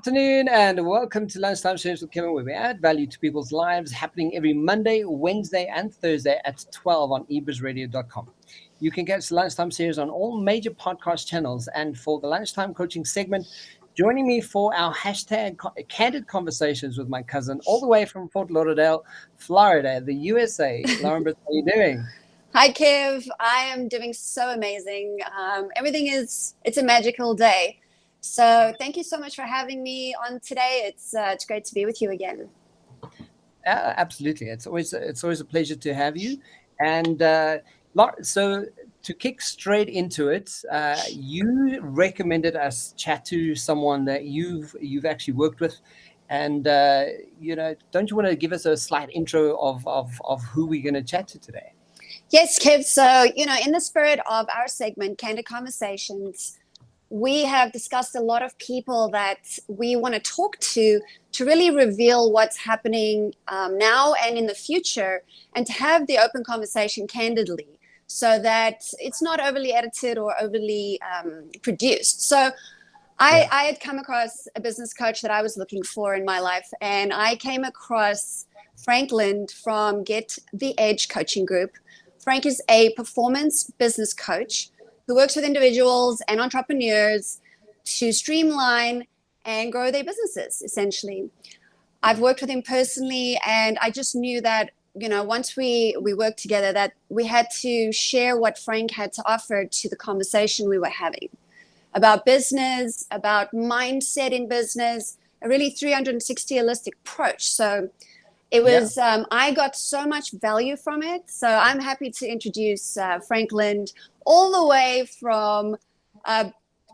afternoon and welcome to Lunchtime Shares with Kevin, where we add value to people's lives, happening every Monday, Wednesday, and Thursday at 12 on ebizradio.com. You can catch the Lunchtime Series on all major podcast channels. And for the Lunchtime Coaching segment, joining me for our hashtag Candid Conversations with my cousin all the way from Fort Lauderdale, Florida, the USA. Laurenbritzphotography, how are you doing? Hi, Kev. I am doing so amazing. It's a magical day. So thank you so much for having me on today. It's great to be with you again. Absolutely. It's always a pleasure to have you. And so to kick straight into it, you recommended us chat to someone that you've actually worked with. And, don't you want to give us a slight intro of who we're going to chat to today? Yes, Kev. So, in the spirit of our segment, Candid Conversations, we have discussed a lot of people that we want to talk to really reveal what's happening now and in the future, and to have the open conversation candidly so that it's not overly edited or overly produced. So I had come across a business coach that I was looking for in my life, and I came across Frank Lind from Get the Edge Coaching Group. Frank is a performance business coach who works with individuals and entrepreneurs to streamline and grow their businesses, essentially. I've worked with him personally, and I just knew that, once we worked together, that we had to share what Frank had to offer to the conversation we were having about business, about mindset in business, a really 360 holistic approach. So it was, I got so much value from it. So I'm happy to introduce Frank Lind, all the way from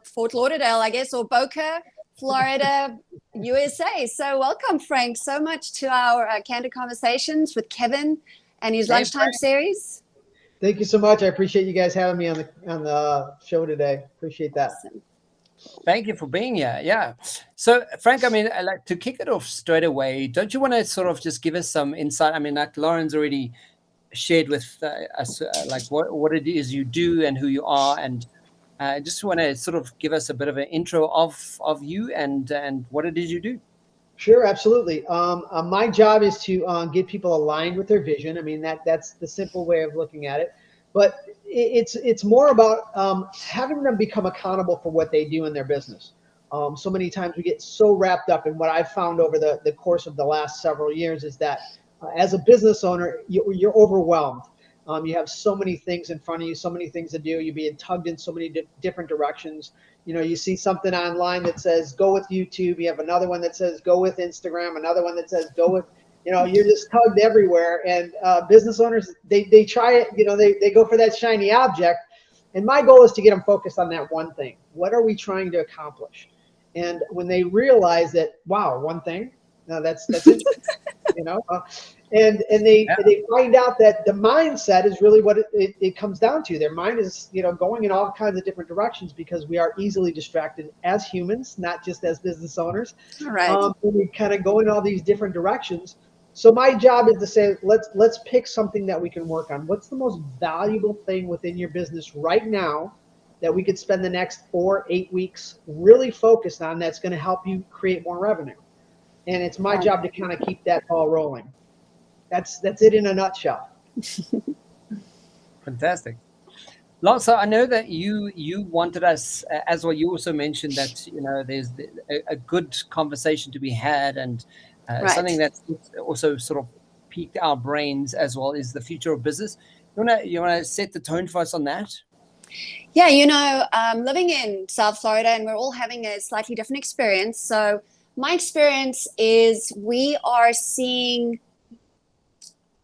Fort Lauderdale, I guess, or Boca, Florida, USA. So welcome, Frank, so much to our Candid Conversations with Kevin and his Lunchtime series. Thank you so much. I appreciate you guys having me on the show today. Appreciate that. Awesome. Thank you for being here. Yeah. So, Frank, I like to kick it off straight away. Don't you want to sort of just give us some insight? Like Lauren's already shared with us, like what it is you do and who you are, and I just want to sort of give us a bit of an intro of you and what it is you do. Sure, absolutely. My job is to get people aligned with their vision. That's the simple way of looking at it, but it's more about having them become accountable for what they do in their business. So many times we get so wrapped up in what I've found over the course of the last several years is that as a business owner, you're overwhelmed. You have so many things in front of you, so many things to do. You're being tugged in so many different directions. You see something online that says go with YouTube. You have another one that says go with Instagram. Another one that says go with, you're just tugged everywhere. And business owners, they try it. They go for that shiny object. And my goal is to get them focused on that one thing. What are we trying to accomplish? And when they realize that, wow, one thing, no, that's interesting. And they find out that the mindset is really what it comes down to. Their mind is, going in all kinds of different directions because we are easily distracted as humans, not just as business owners. All right. We kind of go in all these different directions. So my job is to say, let's pick something that we can work on. What's the most valuable thing within your business right now that we could spend the next 4, 8 weeks really focused on that's going to help you create more revenue? And it's my job to kind of keep that ball rolling. That's it in a nutshell. Fantastic. So I know that you wanted us, as well, you also mentioned that, there's a good conversation to be had, and something that's also sort of piqued our brains as well is the future of business. You wanna set the tone for us on that? Yeah, living in South Florida, and we're all having a slightly different experience. So my experience is we are seeing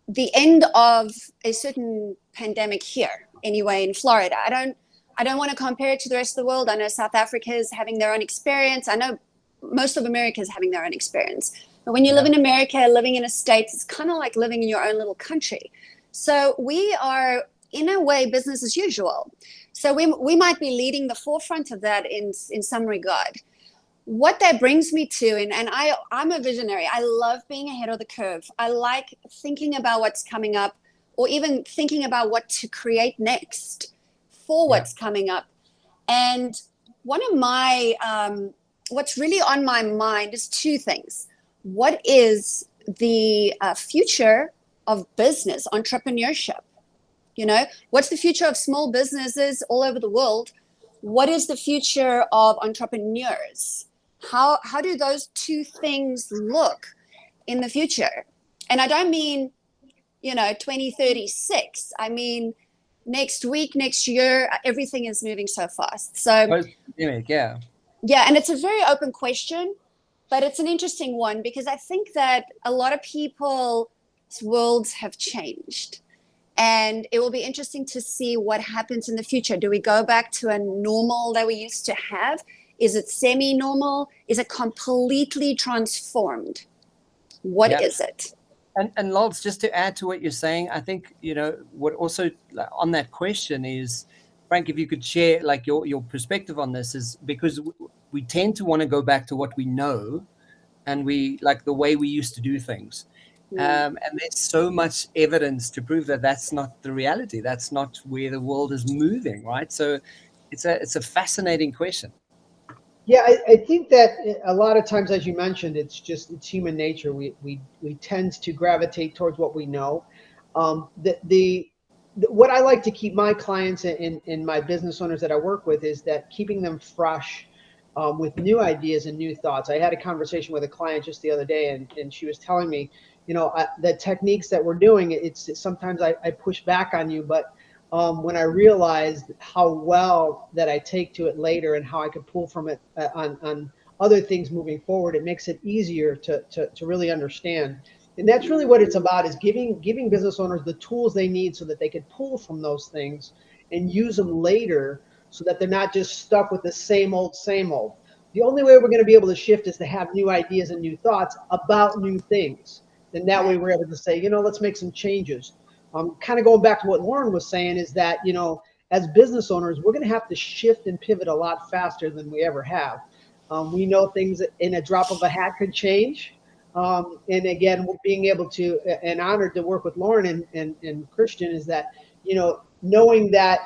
the end of a certain pandemic here, anyway, in Florida. I don't want to compare it to the rest of the world. I know South Africa is having their own experience. I know most of America is having their own experience. But when you live in America, living in a state, it's kind of like living in your own little country. So we are, in a way, business as usual. So we might be leading the forefront of that in some regard. What that brings me to, and I'm a visionary. I love being ahead of the curve. I like thinking about what's coming up, or even thinking about what to create next for what's coming up. And one of my what's really on my mind is two things. What is the future of business, entrepreneurship? You know, what's the future of small businesses all over the world? What is the future of entrepreneurs? How do those two things look in the future? And I don't mean, 2036. I mean, next week, next year, everything is moving so fast. So, Post-pandemic, yeah. Yeah, and it's a very open question, but it's an interesting one because I think that a lot of people's worlds have changed. And it will be interesting to see what happens in the future. Do we go back to a normal that we used to have? Is it semi-normal? Is it completely transformed? What is it? And Lolz, just to add to what you're saying, I think, what also on that question is, Frank, if you could share like your perspective on this, is because we tend to want to go back to what we know and we like the way we used to do things. And there's so much evidence to prove that that's not the reality. That's not where the world is moving, right? So it's a fascinating question. Yeah, I think that a lot of times, as you mentioned, it's human nature. We tend to gravitate towards what we know. What I like to keep my clients and my business owners that I work with is that keeping them fresh with new ideas and new thoughts. I had a conversation with a client just the other day, and she was telling me, the techniques that we're doing, it's sometimes I push back on you, but when I realized how well that I take to it later and how I could pull from it on other things moving forward, it makes it easier to really understand. And that's really what it's about, is giving business owners the tools they need so that they can pull from those things and use them later so that they're not just stuck with the same old, same old. The only way we're going to be able to shift is to have new ideas and new thoughts about new things. And that way we're able to say, let's make some changes. Kind of going back to what Lauren was saying is that, as business owners, we're going to have to shift and pivot a lot faster than we ever have. We know things in a drop of a hat could change. And again, being able to, and honored to work with Lauren and Christian, is that, knowing that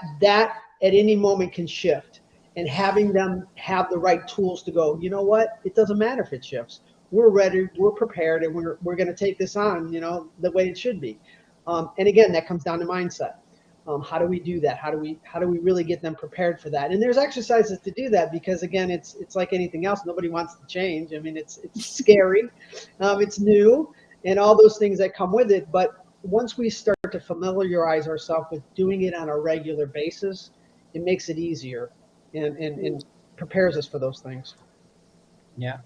at any moment can shift, and having them have the right tools to go, what, it doesn't matter if it shifts. We're ready, we're prepared, and we're going to take this on, the way it should be. And again, that comes down to mindset. How do we do that? How do we really get them prepared for that? And there's exercises to do that, because again, it's like anything else. Nobody wants to change. I mean, it's scary, it's new, and all those things that come with it. But once we start to familiarize ourselves with doing it on a regular basis, it makes it easier and prepares us for those things. Yeah.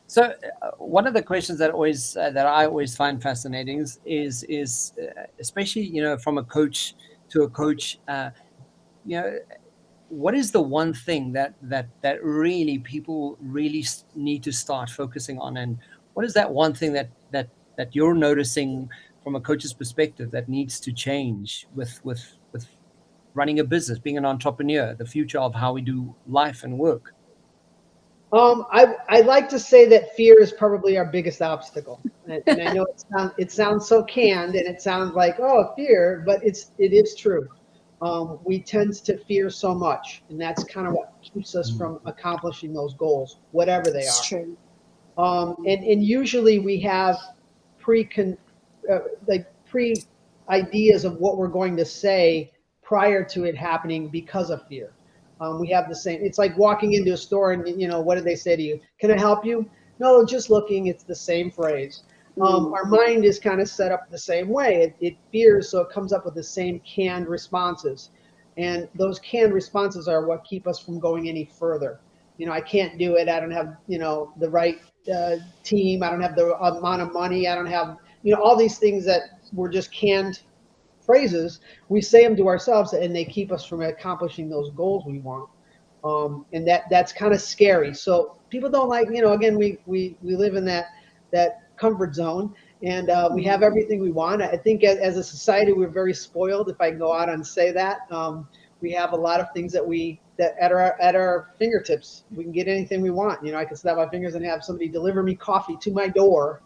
So one of the questions that I always find fascinating is especially from a coach to a coach, what is the one thing that really people really need to start focusing on, and what is that one thing that you're noticing from a coach's perspective that needs to change with running a business, being an entrepreneur, the future of how we do life and work? I like to say that fear is probably our biggest obstacle, and I know it sounds so canned, and it sounds like, oh, fear, but it is true. We tend to fear so much, and that's kind of what keeps us from accomplishing those goals, whatever they are. True. And usually we have pre ideas of what we're going to say prior to it happening because of fear. We have the same, it's like walking into a store and, what did they say to you? Can I help you? No, just looking. It's the same phrase. Our mind is kind of set up the same way. It fears, so it comes up with the same canned responses. And those canned responses are what keep us from going any further. I can't do it. I don't have, the right team. I don't have the amount of money. I don't have, all these things that were just canned phrases. We say them to ourselves, and they keep us from accomplishing those goals we want. And that's kind of scary. So people don't like, again, we live in that comfort zone, and we have everything we want. I think as a society, we're very spoiled, if I can go out and say that. We have a lot of things that at our fingertips. We can get anything we want. I can snap my fingers and have somebody deliver me coffee to my door.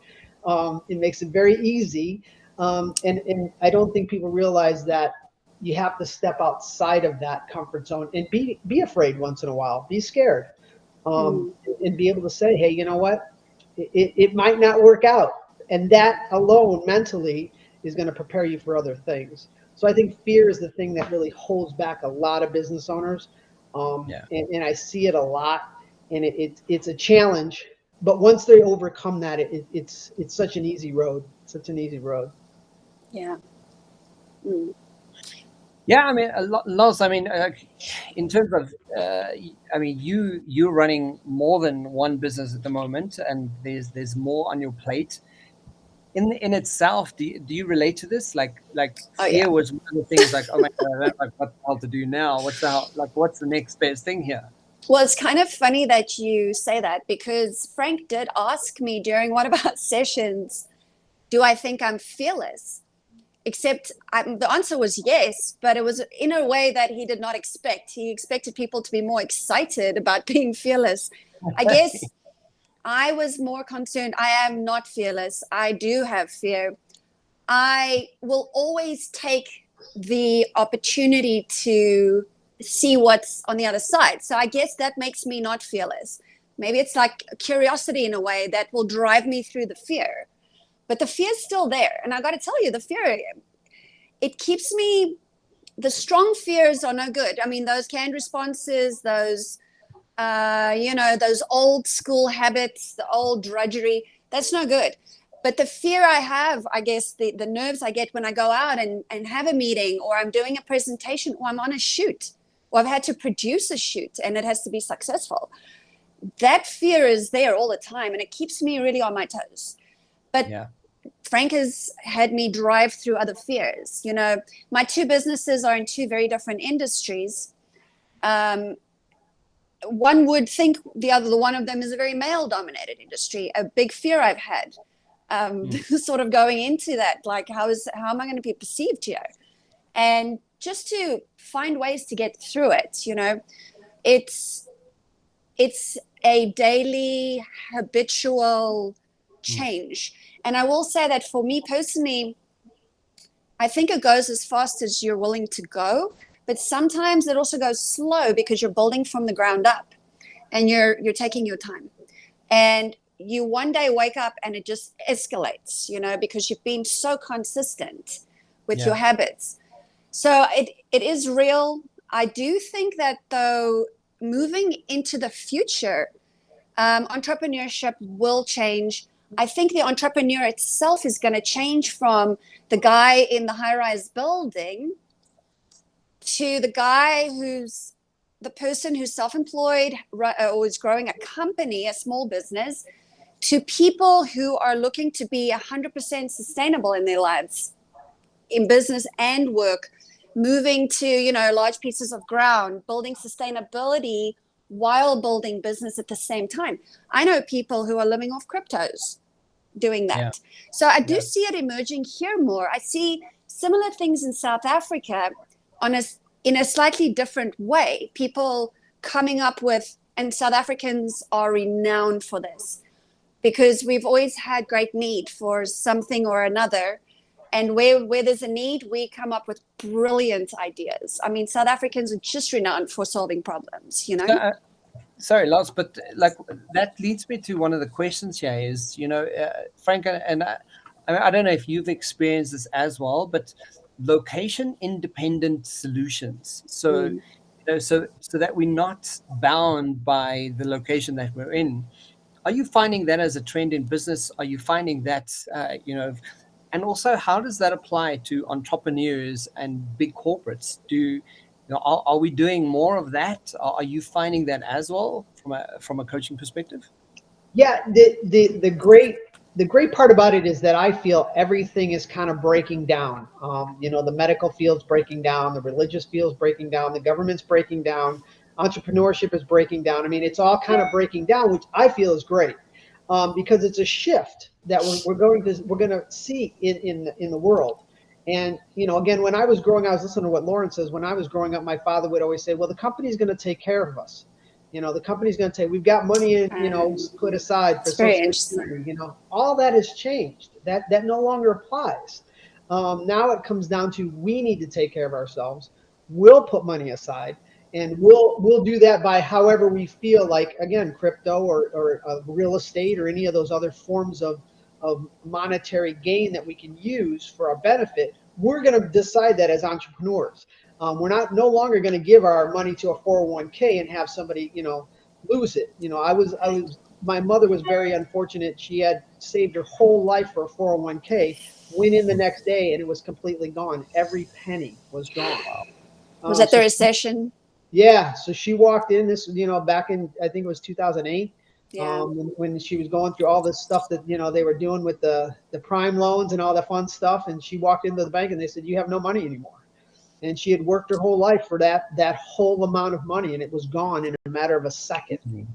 It makes it very easy. And I don't think people realize that you have to step outside of that comfort zone and be afraid once in a while, be scared. and be able to say, hey, you know what, it might not work out. And that alone mentally is going to prepare you for other things. So I think fear is the thing that really holds back a lot of business owners. And I see it a lot, and it's a challenge. But once they overcome that, it's such an easy road. Such an easy road. Yeah. Yeah, I mean, Loz, I mean, in terms of, I mean, you're running more than one business at the moment, and there's more on your plate. In itself, do you relate to this? Like fear was one of the things. Like, oh my God, I don't know what the hell to do now. What's the next best thing here? Well, it's kind of funny that you say that, because Frank did ask me during one of our sessions, do I think I'm fearless? Except the answer was yes, but it was in a way that he did not expect. He expected people to be more excited about being fearless. I guess I was more concerned. I am not fearless. I do have fear. I will always take the opportunity to see what's on the other side. So I guess that makes me not fearless. Maybe it's like curiosity in a way that will drive me through the fear. But the fear's still there. And I got to tell you, the fear, it keeps me, the strong fears are no good. I mean, those canned responses, those, those old school habits, the old drudgery, that's no good. But the fear I have, I guess, the nerves I get when I go out and have a meeting, or I'm doing a presentation, or I'm on a shoot, or I've had to produce a shoot and it has to be successful. That fear is there all the time, and it keeps me really on my toes. But Frank has had me drive through other fears. You know, my two businesses are in two very different industries. One would think the one of them is a very male-dominated industry. A big fear I've had, sort of going into that, like how am I going to be perceived here? And just to find ways to get through it. You know, it's a daily habitual change. And I will say that for me personally, I think it goes as fast as you're willing to go, but sometimes it also goes slow because you're building from the ground up and you're taking your time. And you one day wake up and it just escalates, you know, because you've been so consistent with your habits. So it is real. I do think that, though, moving into the future, entrepreneurship will change. I think the entrepreneur itself is going to change from the guy in the high-rise building to the guy who's the person who's self-employed or is growing a company, a small business, to people who are looking to be 100% sustainable in their lives, in business and work, moving to, you know, large pieces of ground, building sustainability while building business at the same time. I know people who are living off cryptos doing that. So I do see it emerging here more. I see similar things in South Africa in a slightly different way. People coming up with, and South Africans are renowned for this, because we've always had great need for something or another. And where there's a need, we come up with brilliant ideas. I mean, South Africans are just renowned for solving problems, you know? Sorry, Lars, but like that leads me to one of the questions here is, you know, Frank, and I don't know if you've experienced this as well, but location independent solutions. So, you know, so that we're not bound by the location that we're in. Are you finding that as a trend in business? Are you finding that, you know, and also how does that apply to entrepreneurs and big corporates? Are we doing more of that? Are you finding that as well from a coaching perspective? Yeah, the great part about it is that I feel everything is kind of breaking down. You know, the medical field's breaking down, the religious field's breaking down, the government's breaking down, entrepreneurship is breaking down. I mean, it's all kind of breaking down, which I feel is great, because it's a shift that we're going to see in the world. And, you know, again, when I was growing, I was listening to what Lauren says. When I was growing up, my father would always say, well, the company's going to take care of us. You know, the company's going to say, we've got money, you know, put aside for Social Security. You know, all that has changed. That no longer applies. Now it comes down to, we need to take care of ourselves. We'll put money aside. And we'll do that by however we feel like, again, crypto or real estate or any of those other forms of monetary gain that we can use for our benefit. We're going to decide that as entrepreneurs. We're no longer going to give our money to a 401k and have somebody, lose it. My mother was very unfortunate. She had saved her whole life for a 401k, went in the next day, and it was completely gone. Every penny was gone. Was that the recession? Yeah. So she walked in this, back in, I think it was 2008. Yeah. When she was going through all this stuff that, they were doing with the prime loans and all the fun stuff. And she walked into the bank and they said, you have no money anymore. And she had worked her whole life for that whole amount of money, and it was gone in a matter of a second.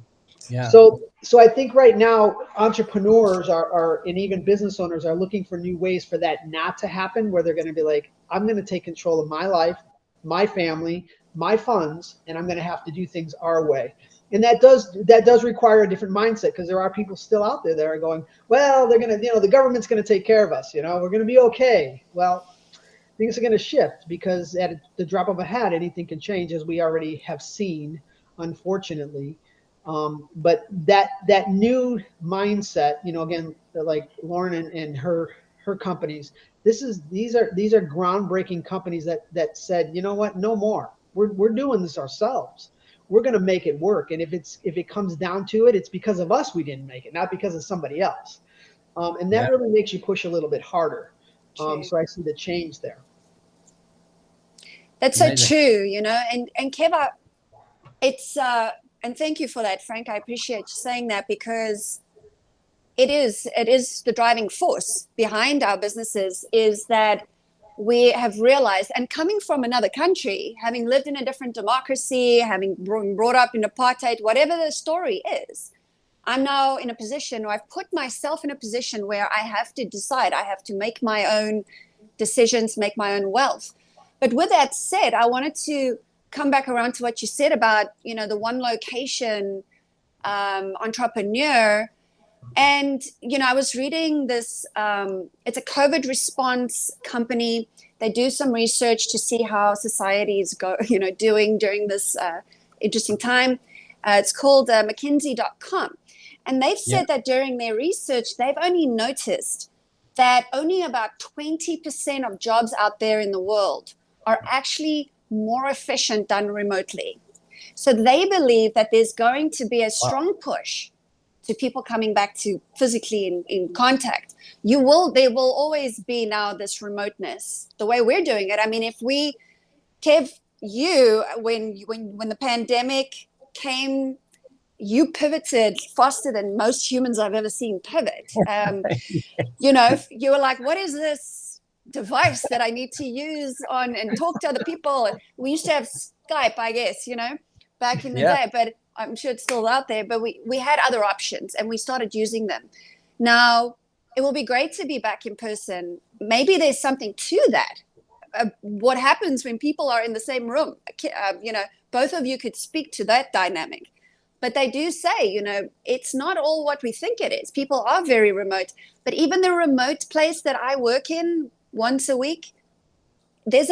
Yeah. So I think right now entrepreneurs are and even business owners are looking for new ways for that not to happen, where they're going to be like, I'm going to take control of my life, my family, my funds, and I'm going to have to do things our way. And that does require a different mindset, because there are people still out there that are going, well, they're going to, the government's going to take care of us. We're going to be okay. Well, things are going to shift, because at the drop of a hat, anything can change, as we already have seen, unfortunately. But that new mindset, again, like Lauren and her companies, these are groundbreaking companies that said, you know what, no more. We're doing this ourselves. We're going to make it work. And if it comes down to it, it's because of us we didn't make it, not because of somebody else. And that really makes you push a little bit harder. So I see the change there. That's so true, and Keva, it's and thank you for that, Frank. I appreciate you saying that, because it is the driving force behind our businesses, is that we have realized, and coming from another country, having lived in a different democracy, having been brought up in apartheid, whatever the story is, I'm now in a position, or I've put myself in a position where I have to decide, I have to make my own decisions, make my own wealth. But with that said, I wanted to come back around to what you said about, the one location entrepreneur. And, I was reading this, it's a COVID response company. They do some research to see how societies go, doing during this interesting time. It's called McKinsey.com. And they've said that during their research, they've only noticed that only about 20% of jobs out there in the world are actually more efficient done remotely. So they believe that there's going to be a strong push to people coming back to physically in contact. There will always be now this remoteness, the way we're doing it. I mean, if we, Kev, when the pandemic came, you pivoted faster than most humans I've ever seen pivot. You were like, what is this device that I need to use and talk to other people? We used to have Skype, I guess, back in the day, but I'm sure it's still out there. But we had other options, and we started using them. Now, it will be great to be back in person. Maybe there's something to that. What happens when people are in the same room? Both of you could speak to that dynamic. But they do say, it's not all what we think it is. People are very remote. But even the remote place that I work in once a week, it's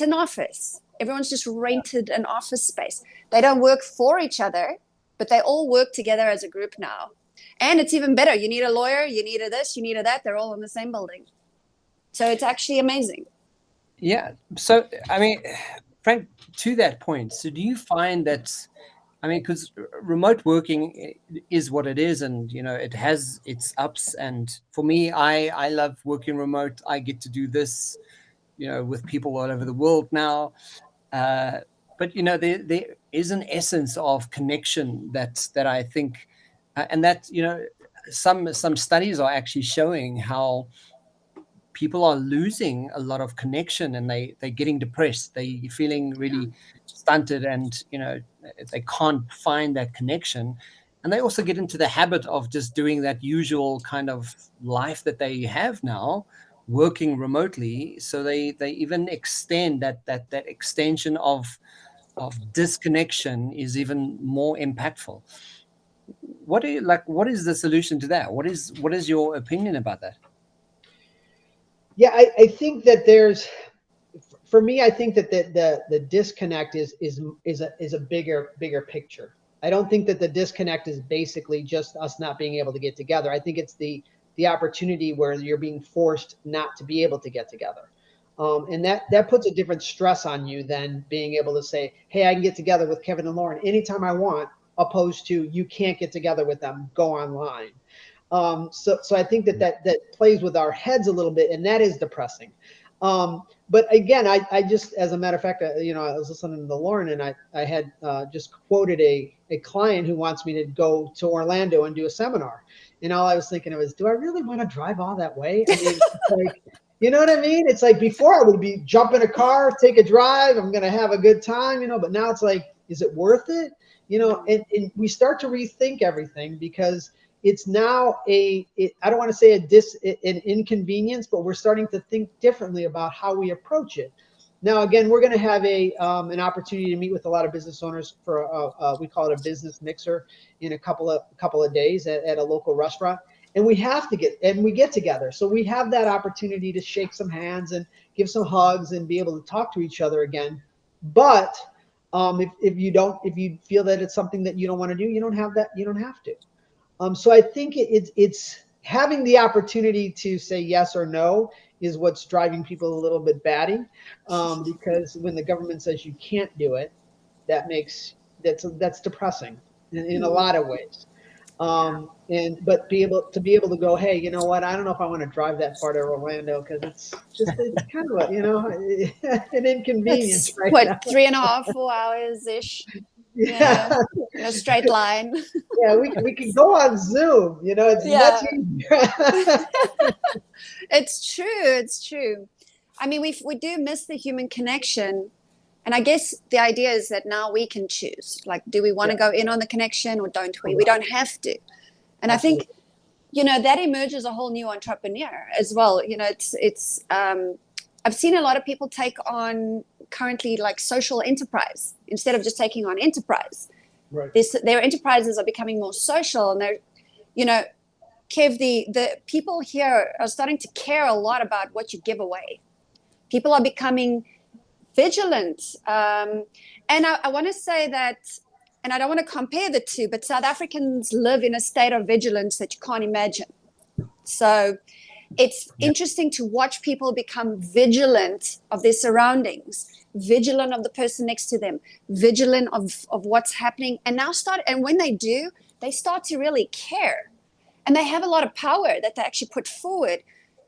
an office. Everyone's just rented an office space. They don't work for each other, but they all work together as a group now. And it's even better. You need a lawyer, you need a this, you need a that. They're all in the same building. So it's actually amazing. Yeah. So, Frank, to that point, so do you find that, because remote working is what it is, and, it has its ups. And for me, I love working remote. I get to do this, with people all over the world now. But, there is an essence of connection that I think, and that, some studies are actually showing how people are losing a lot of connection, and they're getting depressed. They're feeling really stunted, and, they can't find that connection. And they also get into the habit of just doing that usual kind of life that they have now, working remotely. So they even extend that extension of disconnection is even more impactful. What is the solution to that? What is your opinion about that? Yeah, I think that for me, I think that the disconnect is a bigger picture. I don't think that the disconnect is basically just us not being able to get together. I think it's the opportunity where you're being forced not to be able to get together. And that puts a different stress on you than being able to say, hey, I can get together with Kevin and Lauren anytime I want, opposed to you can't get together with them, go online. So I think that plays with our heads a little bit, and that is depressing. But again, I just, as a matter of fact, I was listening to Lauren, and I had just quoted a client who wants me to go to Orlando and do a seminar. And all I was thinking of is, do I really want to drive all that way? I mean, like, you know what I mean? It's like before I would be jump in a car, take a drive, I'm going to have a good time, but now it's like, is it worth it? And we start to rethink everything because it's now I don't want to say an inconvenience, but we're starting to think differently about how we approach it. Now, again, we're going to have an opportunity to meet with a lot of business owners for we call it a business mixer in a couple of days at a local restaurant, and we get together. So we have that opportunity to shake some hands and give some hugs and be able to talk to each other again. But if you feel that it's something that you don't want to do, you don't have to. So I think it's having the opportunity to say yes or no is what's driving people a little bit batty, because when the government says you can't do it, that's depressing in a lot of ways. But be able to go, hey, you know what? I don't know if I want to drive that far to Orlando because it's kind of an inconvenience. It's, right what, now. 3.5, 4 hours ish. Yeah. In a straight line. Yeah, we can go on Zoom. It's much easier. It's true. I mean, we do miss the human connection. And I guess the idea is that now we can choose. Like, do we want to go in on the connection or don't we? We don't have to. And absolutely. I think, that emerges a whole new entrepreneur as well. It's I've seen a lot of people take on currently like social enterprise instead of just taking on enterprise. Right. Their enterprises are becoming more social, and they're, Kev, the people here are starting to care a lot about what you give away. People are becoming vigilant. And I want to say that, and I don't want to compare the two, but South Africans live in a state of vigilance that you can't imagine. So it's interesting to watch people become vigilant of their surroundings, vigilant of the person next to them, vigilant of what's happening. And when they do, they start to really care. And they have a lot of power that they actually put forward.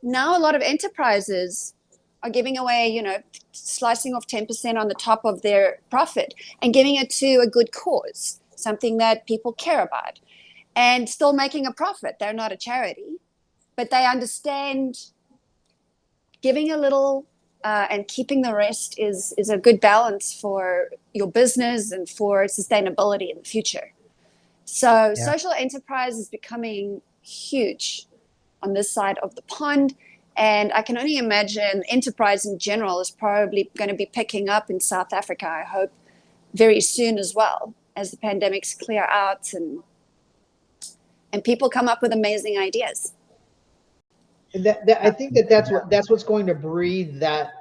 Now a lot of enterprises are giving away, slicing off 10% on the top of their profit and giving it to a good cause, something that people care about, and still making a profit. They're not a charity, but they understand giving a little and keeping the rest is a good balance for your business and for sustainability in the future. So social enterprise is becoming huge on this side of the pond. And I can only imagine enterprise in general is probably going to be picking up in South Africa, I hope, very soon as well, as the pandemics clear out and people come up with amazing ideas. I think that's what's going to breed that.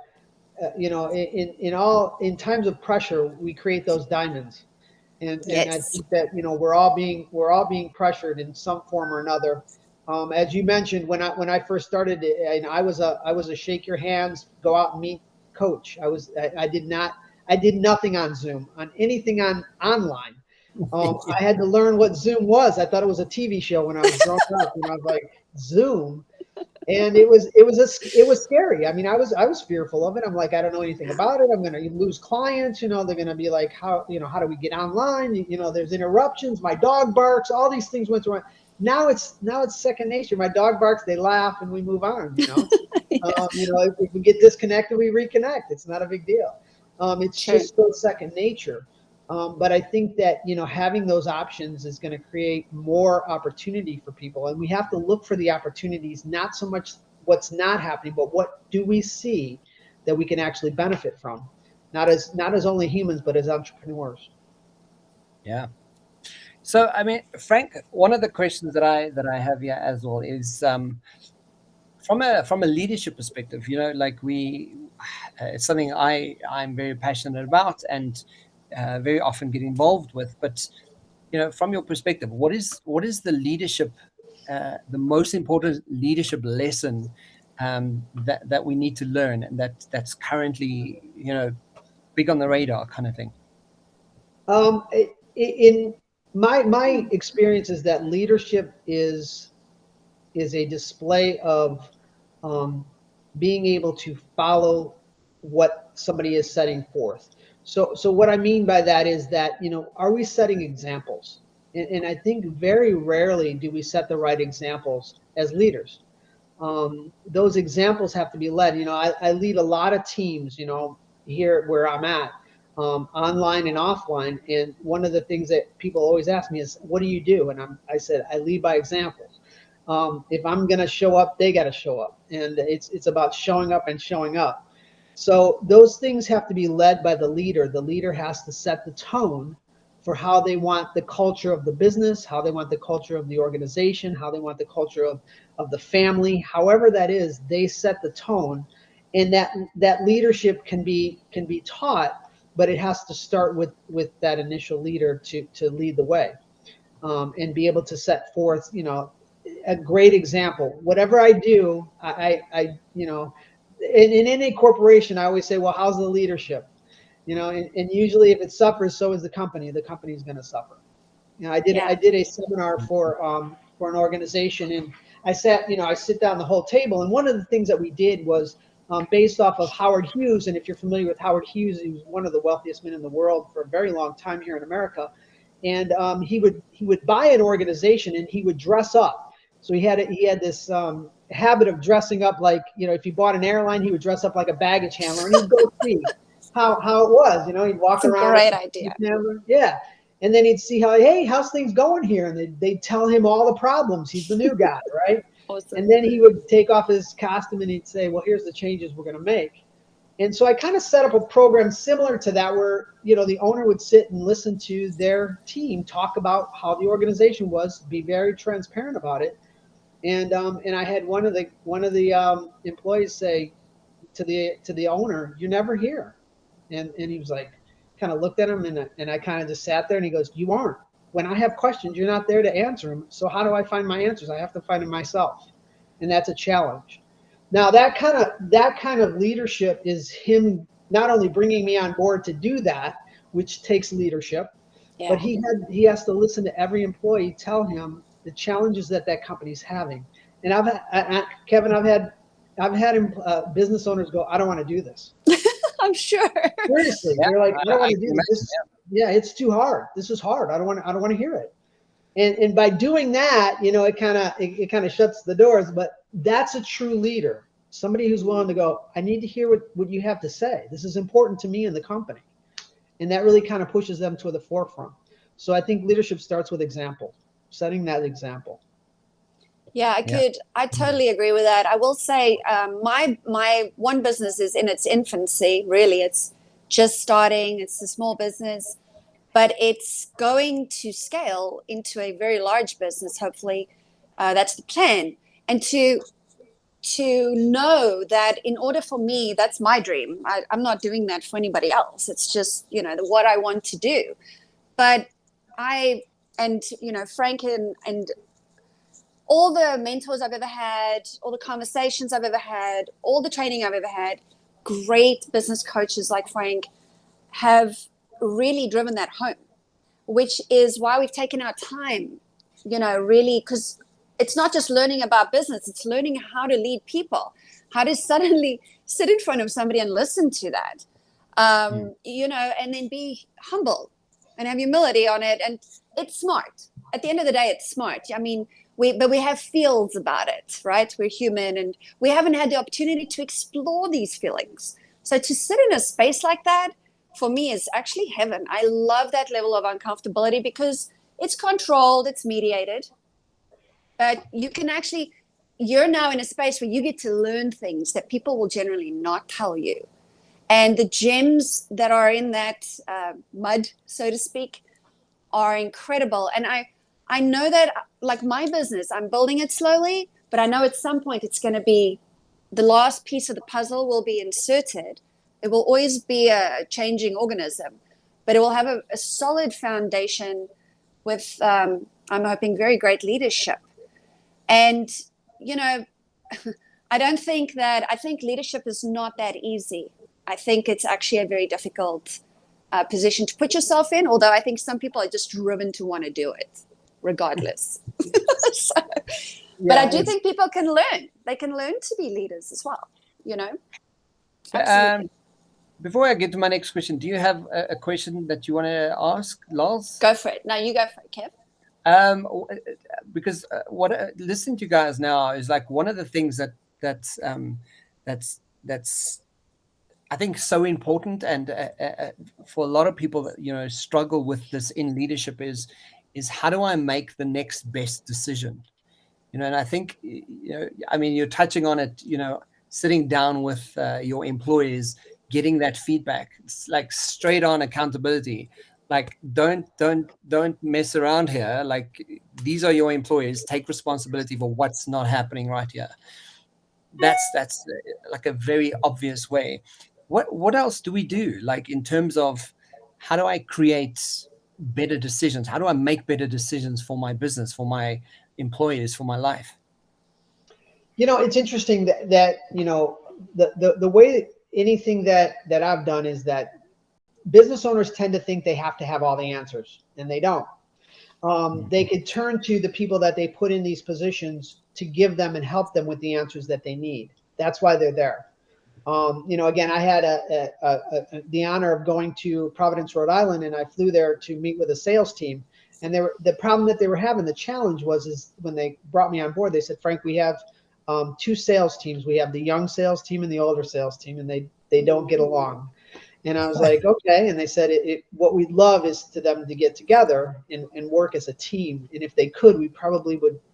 In times of pressure, we create those diamonds, and I think that we're all being pressured in some form or another. As you mentioned, when I first started, and I was a shake your hands, go out and meet coach. I did nothing on Zoom, on anything online. I had to learn what Zoom was. I thought it was a TV show when I was growing up. I was like, Zoom. And it was scary. I mean, I was fearful of it. I'm like, I don't know anything about it. I'm going to lose clients. They're going to be like, how do we get online? There's interruptions. My dog barks. All these things went through. Now it's second nature. My dog barks, they laugh, and we move on. If we get disconnected, we reconnect. It's not a big deal. It's just so second nature. But I think that, having those options is going to create more opportunity for people. And we have to look for the opportunities, not so much what's not happening, but what do we see that we can actually benefit from? Not as only humans, but as entrepreneurs. Yeah. So, I mean, Frank, one of the questions that I have here as well is from a leadership perspective, it's something I'm very passionate about and very often get involved with. But from your perspective, what is the leadership, the most important leadership lesson that we need to learn, and that's currently big on the radar kind of thing? In my experience is that leadership is a display of being able to follow what somebody is setting forth. So what I mean by that is that, are we setting examples? And I think very rarely do we set the right examples as leaders. Those examples have to be led. I lead a lot of teams, here where I'm at, online and offline. And one of the things that people always ask me is, what do you do? And I said, I lead by example. If I'm going to show up, they got to show up. And it's about showing up and showing up. So those things have to be led by the leader. The leader has to set the tone for how they want the culture of the business, how they want the culture of the organization, how they want the culture of the family. However that is, they set the tone. And that leadership can be taught, but it has to start with that initial leader to lead the way, and be able to set forth, a great example. Whatever I do, I in any corporation, I always say, well, how's the leadership? And usually if it suffers, so is the company. The company's going to suffer. I did a seminar for an organization, and I sit down the whole table. And one of the things that we did was based off of Howard Hughes. And if you're familiar with Howard Hughes, he was one of the wealthiest men in the world for a very long time here in America. And he would buy an organization and he would dress up. So he had this habit of dressing up like, if he bought an airline, he would dress up like a baggage handler, and he'd go see how it was. He'd walk around. Great idea. Yeah. And then he'd see how's things going here? And they'd tell him all the problems. He's the new guy, right? Awesome. And then he would take off his costume and he'd say, well, here's the changes we're going to make. And so I kind of set up a program similar to that where, the owner would sit and listen to their team talk about how the organization was, be very transparent about it. And I had one of the employees say to the owner, "You're never here." And he was like, kind of looked at him, and I kind of just sat there, and he goes, "You aren't. When I have questions, you're not there to answer them. So how do I find my answers? I have to find them myself." And that's a challenge. Now that kind of leadership is him not only bringing me on board to do that, which takes leadership, but he has to listen to every employee tell him the challenges that company's having. And Kevin, I've had business owners go, "I don't want to do this." I'm sure. Seriously, they're like, "I don't want to do this. It's too hard. This is hard. I don't want to hear it." And by doing that, it kind of shuts the doors. But that's a true leader, somebody who's willing to go, "I need to hear what you have to say. This is important to me and the company," and that really kind of pushes them to the forefront. So I think leadership starts with example, setting that example. Yeah, I totally agree with that. I will say my one business is in its infancy, really. It's just starting. It's a small business, but it's going to scale into a very large business, hopefully. That's the plan. And to know that in order for me, that's my dream. I'm not doing that for anybody else. It's just, what I want to do. But Frank and all the mentors I've ever had, all the conversations I've ever had, all the training I've ever had, great business coaches like Frank have really driven that home, which is why we've taken our time, really, because it's not just learning about business, it's learning how to lead people, how to suddenly sit in front of somebody and listen to that, and then be humble and have humility on it. And it's smart. At the end of the day, it's smart. I mean, we have feels about it, right? We're human and we haven't had the opportunity to explore these feelings. So to sit in a space like that, for me, is actually heaven. I love that level of uncomfortability because it's controlled, it's mediated. But you're now in a space where you get to learn things that people will generally not tell you. And the gems that are in that mud, so to speak, are incredible. And I know that, like my business, I'm building it slowly, but I know at some point it's going to be the last piece of the puzzle will be inserted. It will always be a changing organism, but it will have a solid foundation with, I'm hoping, very great leadership. And, you know, I think leadership is not that easy. I think it's actually a very difficult position to put yourself in, although I think some people are just driven to want to do it regardless. So, but I do think people can learn. They can learn to be leaders as well, you know. Absolutely. Before I get to my next question, do you have a question that you want to ask, Lals? Go for it. No, you go for it, Kev. Because listening to you guys now is like one of the things that's I think so important, and for a lot of people that, you know, struggle with this in leadership is how do I make the next best decision? You know, and I think, you know, I mean, you're touching on it, you know, sitting down with your employees, getting that feedback. It's like straight on accountability. Like, don't mess around here. Like, these are your employees. Take responsibility for what's not happening right here. That's like a very obvious way. What else do we do? Like, in terms of how do I create better decisions? How do I make better decisions for my business, for my employees, for my life? You know, it's interesting that you know, the way anything that I've done is that business owners tend to think they have to have all the answers, and they don't. They could turn to the people that they put in these positions to give them and help them with the answers that they need. That's why they're there. You know, again, I had the honor of going to Providence, Rhode Island, and I flew there to meet with a sales team. And the problem that they were having, the challenge is when they brought me on board, they said, Frank, we have two sales teams. We have the young sales team and the older sales team, and they don't get along. And I was like, okay. And they said, what we'd love is to them to get together and work as a team. And if they could,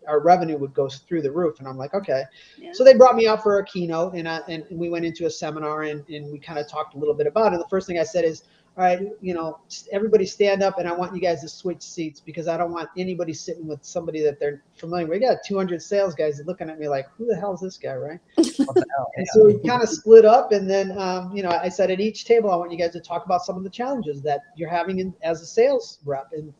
our revenue would go through the roof. And I'm like, okay. Yeah. So they brought me out for a keynote, and we went into a seminar, and we kind of talked a little bit about it. The first thing I said is, all right, you know, everybody stand up, and I want you guys to switch seats, because I don't want anybody sitting with somebody that they're familiar with. We got 200 sales guys looking at me like, who the hell is this guy, right? What the hell? And so we kind of split up, and then, you know, I said at each table, I want you guys to talk about some of the challenges that you're having as a sales rep, and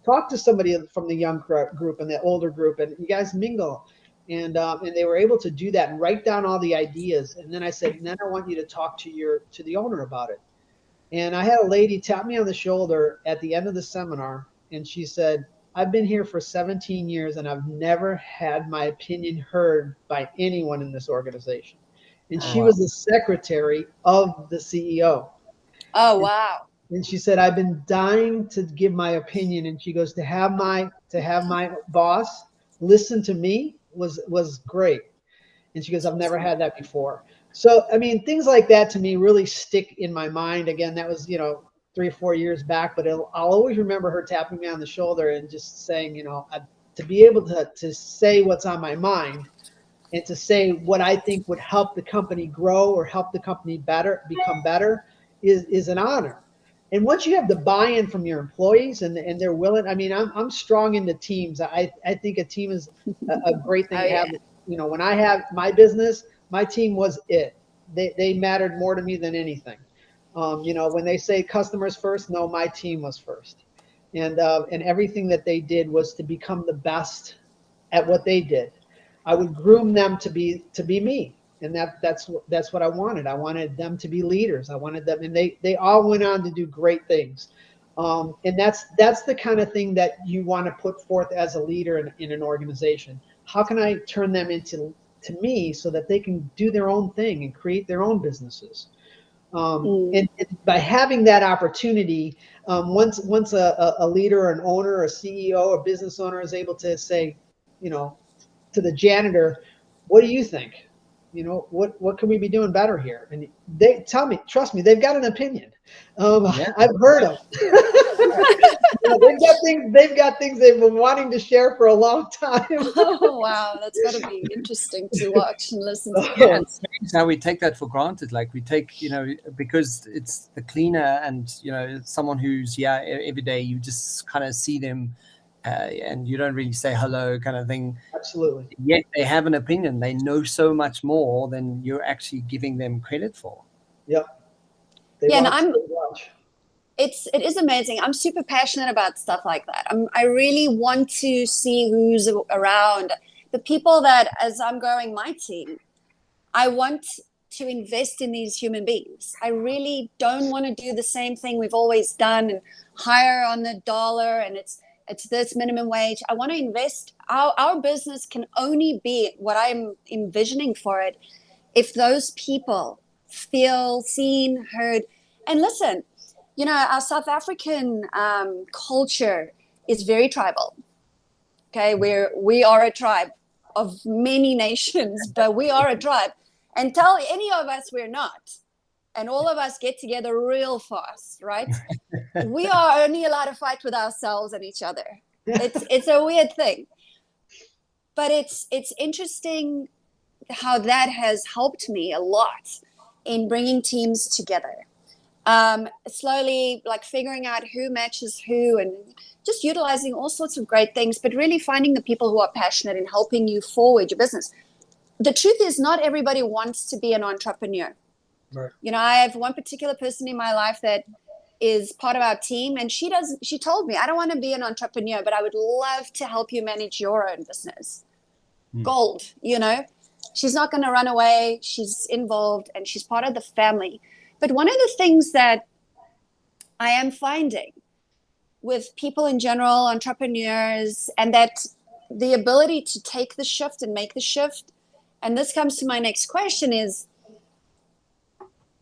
talk to somebody from the young group and the older group, and you guys mingle. And they were able to do that and write down all the ideas. And then I said, and then I want you to talk to the owner about it. And I had a lady tap me on the shoulder at the end of the seminar, and she said, I've been here for 17 years, and I've never had my opinion heard by anyone in this organization. And she was the secretary of the CEO. Oh, wow. And she said, I've been dying to give my opinion. And she goes, to have my boss listen to me was great. And she goes, I've never had that before. So, I mean, things like that to me really stick in my mind. Again, that was, you know, 3 or 4 years back, but I'll always remember her tapping me on the shoulder and just saying, you know, to be able to say what's on my mind and to say what I think would help the company grow or help the company become better is an honor. And once you have the buy-in from your employees and they're willing, I mean, I'm strong into teams. I think a team is a great thing to have. You know, when I have my business, my team was it. They mattered more to me than anything. You know, when they say customers first, no, my team was first. And everything that they did was to become the best at what they did. I would groom them to be me. And that's what I wanted. I wanted them to be leaders. I wanted them, and they all went on to do great things. And that's the kind of thing that you want to put forth as a leader in an organization. How can I turn them into me so that they can do their own thing and create their own businesses? And by having that opportunity, once a leader, or an owner, or a CEO, or business owner is able to say, you know, to the janitor, what do you think? You know, what can we be doing better here? And they tell me, trust me, they've got an opinion. I've heard them. You know, they've got things they've been wanting to share for a long time. Oh, wow. That's got to be interesting to watch and listen to. Yeah, it's strange how we take that for granted. Like, we take, you know, because it's the cleaner and, you know, someone who's every day, you just kind of see them and you don't really say hello, kind of thing. Absolutely. Yet they have an opinion. They know so much more than you're actually giving them credit for. Yep. They Yeah, and want to watch. it is amazing. I'm super passionate about stuff like that. I really want to see who's around. The people that, as I'm growing my team, I want to invest in these human beings. I really don't want to do the same thing we've always done and hire on the dollar and it's this minimum wage. I want to invest. Our business can only be what I'm envisioning for it if those people feel seen, heard. And listen, you know, our South African culture is very tribal. Okay, we are a tribe of many nations, but we are a tribe. And tell any of us we're not, and all of us get together real fast, right? We are only allowed to fight with ourselves and each other. It's a weird thing, but it's interesting how that has helped me a lot in bringing teams together. Slowly, like figuring out who matches who and just utilizing all sorts of great things, but really finding the people who are passionate in helping you forward your business. The truth is, not everybody wants to be an entrepreneur. Right. You know, I have one particular person in my life that is part of our team, and she told me, I don't want to be an entrepreneur, but I would love to help you manage your own business. Gold, you know, she's not going to run away. She's involved and she's part of the family. But one of the things that I am finding with people in general, entrepreneurs, and that the ability to take the shift and make the shift, and this comes to my next question is,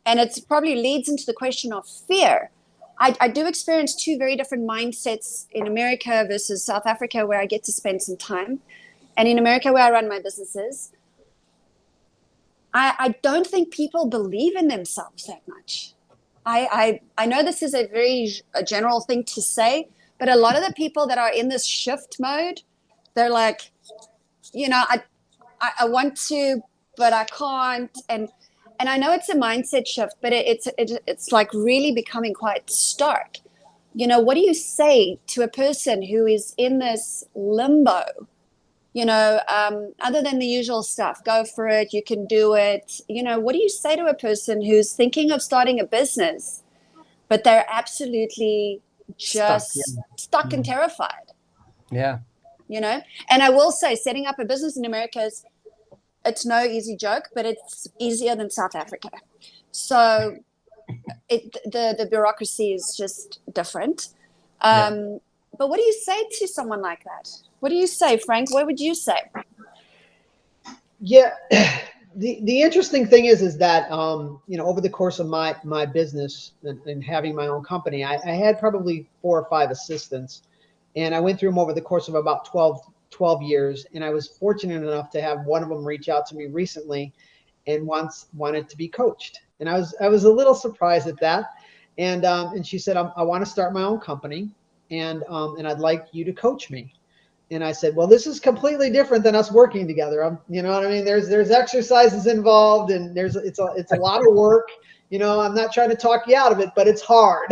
and it probably leads into the question of fear. I do experience two very different mindsets in America versus South Africa, where I get to spend some time, and in America where I run my businesses. I don't think people believe in themselves that much. I know this is a general thing to say, but a lot of the people that are in this shift mode, they're like, you know, I want to, but I can't. And I know it's a mindset shift, but it's like really becoming quite stark. You know, what do you say to a person who is in this limbo? You know, other than the usual stuff, go for it, you can do it. You know, what do you say to a person who's thinking of starting a business, but they're absolutely just stuck and terrified? Yeah. You know, and I will say, setting up a business in America it's no easy joke, but it's easier than South Africa. So the bureaucracy is just different. But what do you say to someone like that? What do you say, Frank? What would you say? Yeah, the interesting thing is that you know, over the course of my business and having my own company, I had probably 4 or 5 assistants, and I went through them over the course of about 12 years, and I was fortunate enough to have one of them reach out to me recently and wanted to be coached, and I was a little surprised at that, and she said, I want to start my own company, and I'd like you to coach me. And I said, well, this is completely different than us working together. You know what I mean? There's exercises involved, and it's a lot of work. You know, I'm not trying to talk you out of it, but it's hard.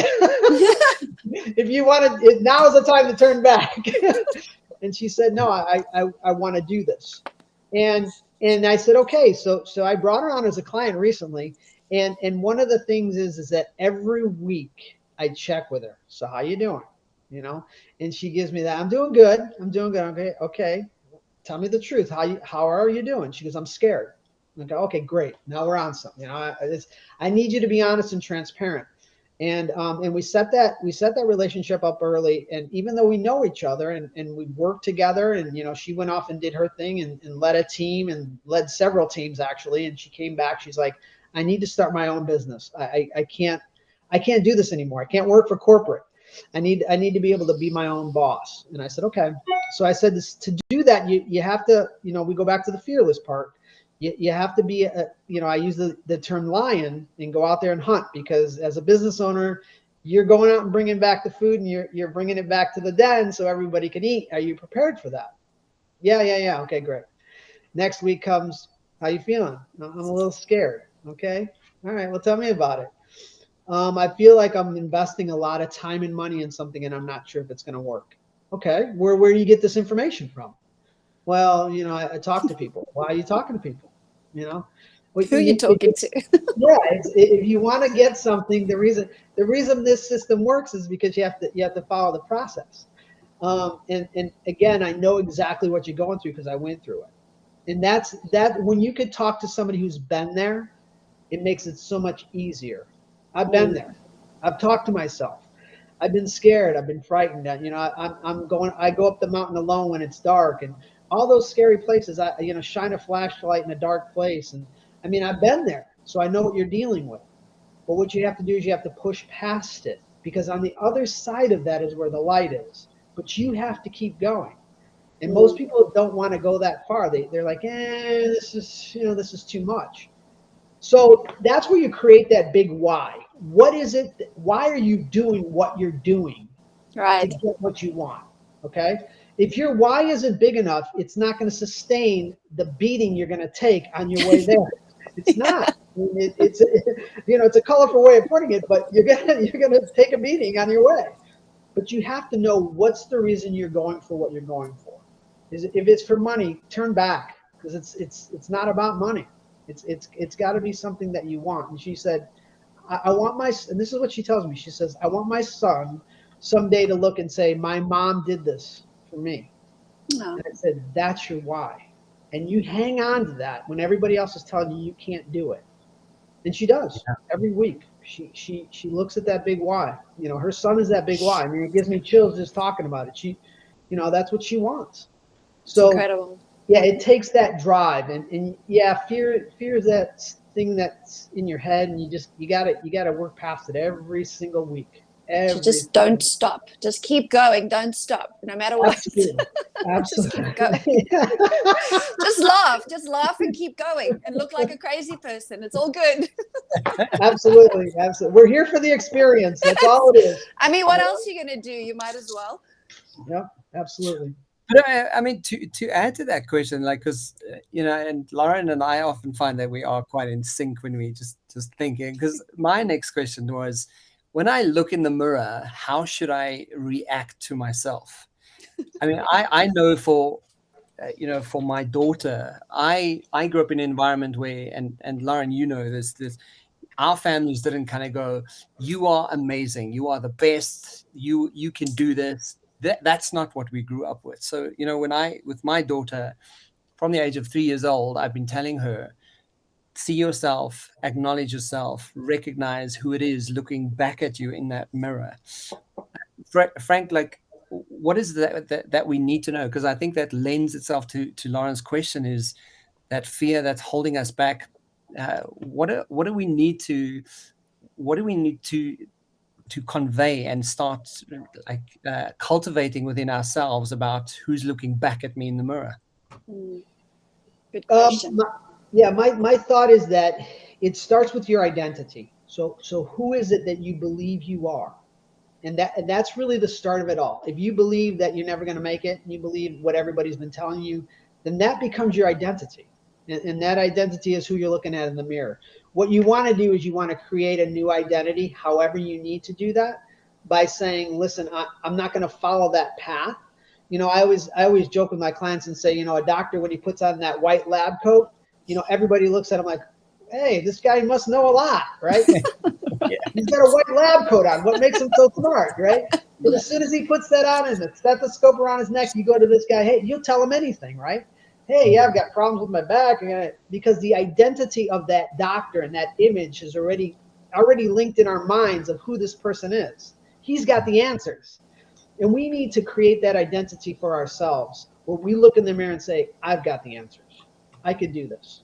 If you want to, now is the time to turn back. And she said, no, I want to do this. And I said, okay. So I brought her on as a client recently. And one of the things is that every week I check with her. So how you doing? You know, and she gives me that. I'm doing good. Okay. Tell me the truth. How are you doing? She goes, I'm scared. Okay, great. Now we're on something. You know, I need you to be honest and transparent. And we set that relationship up early. And even though we know each other and we work together, and, you know, she went off and did her thing and led a team and led several teams actually. And she came back. She's like, I need to start my own business. I can't do this anymore. I can't work for corporate. I need to be able to be my own boss. And I said, okay. So I said, to do that, you have to, you know, we go back to the fearless part. You have to be, you know, I use the term lion and go out there and hunt, because as a business owner, you're going out and bringing back the food, and you're bringing it back to the den so everybody can eat. Are you prepared for that? Yeah. Okay, great. Next week comes, how you feeling? I'm a little scared. Okay. All right. Well, tell me about it. I feel like I'm investing a lot of time and money in something, and I'm not sure if it's going to work. Okay, where do you get this information from? Well, I talk to people. Why are you talking to people? Who are you talking to? Yeah, if you want to get something, the reason this system works is because you have to follow the process. And again, I know exactly what you're going through because I went through it. And that's when you could talk to somebody who's been there, it makes it so much easier. I've been there. I've talked to myself. I've been scared. I've been frightened. I go up the mountain alone when it's dark, and all those scary places. Shine a flashlight in a dark place, and I've been there, so I know what you're dealing with. But what you have to do is you have to push past it, because on the other side of that is where the light is. But you have to keep going. And most people don't want to go that far. They're like, this is too much. So that's where you create that big why. What is it? Why are you doing what you're doing? Right. To get what you want. Okay. If your why isn't big enough, it's not going to sustain the beating you're going to take on your way there. It's not. It's a colorful way of putting it, but you're gonna take a beating on your way. But you have to know what's the reason you're going for what you're going for. If it's for money, turn back, because it's not about money. It's got to be something that you want. And she said, I want and this is what she tells me. She says, I want my son someday to look and say, my mom did this for me. No. And I said, that's your why. And you hang on to that when everybody else is telling you can't do it. And she does. Every week. She looks at that big why. Her son is that big why. It gives me chills just talking about it. That's what she wants. So it's incredible. Yeah, it takes that drive, and fear is that thing that's in your head, and you gotta work past it every single week. Just don't stop. Just keep going. Don't stop, no matter what. Absolutely. Just keep going. Just laugh and keep going, and look like a crazy person. It's all good. Absolutely. We're here for the experience. That's all it is. What else are you gonna do? You might as well. Yeah, absolutely. But to add to that question, because and Lauren and I often find that we are quite in sync when we just thinking. Because my next question was, when I look in the mirror, how should I react to myself? I know for my daughter, I grew up in an environment where, and Lauren, this. Our families didn't kind of go, you are amazing, you are the best, you can do this. That's not what we grew up with. So, with my daughter, from the age of 3 years old, I've been telling her, see yourself, acknowledge yourself, recognize who it is looking back at you in that mirror. Frank, what is that we need to know? Because I think that lends itself to Lauren's question, is that fear that's holding us back. What do we need to convey and start cultivating within ourselves about who's looking back at me in the mirror? Good question. My thought is that it starts with your identity. So who is it that you believe you are? And that's really the start of it all. If you believe that you're never going to make it, and you believe what everybody's been telling you, then that becomes your identity. And that identity is who you're looking at in the mirror. What you want to do is you want to create a new identity, however you need to do that, by saying, listen, I'm not going to follow that path. I always joke with my clients and say, a doctor, when he puts on that white lab coat, everybody looks at him like, hey, this guy must know a lot, right? Yeah. He's got a white lab coat on. What makes him so smart, right? But as soon as he puts that on and the stethoscope around his neck, you go to this guy, hey, you'll tell him anything, right? Hey, I've got problems with my back, because the identity of that doctor and that image is already linked in our minds of who this person is. He's got the answers. And we need to create that identity for ourselves, where we look in the mirror and say, I've got the answers. I could do this.